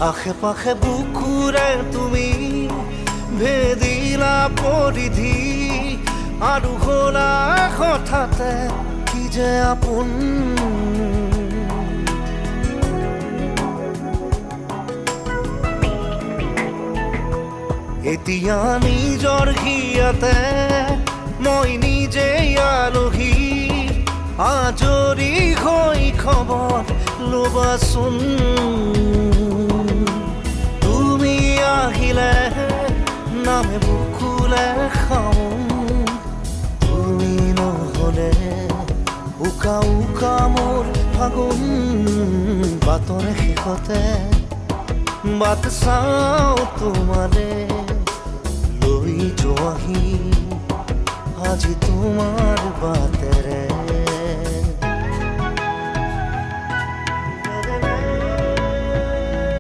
আশে পাশে বুকুৰে তুমি ভেদিলা পৰিধি আৰু হলা হঠাতে কি যে আপোন। এতিয়া নিজৰ হিয়াতে মই নিজে আলহী, আজৰি হৈ খবৰ ল'বাচোন। তুমি আহিলে নামে বুকুলে খাওঁ, তুমি নহ'লে উকা উকা মোৰ ফাগুন। বাটৰে শেষতে বাট চাওঁ তোমাৰে লৈ যোৱাহি আজি তোমাৰ বাটেৰে।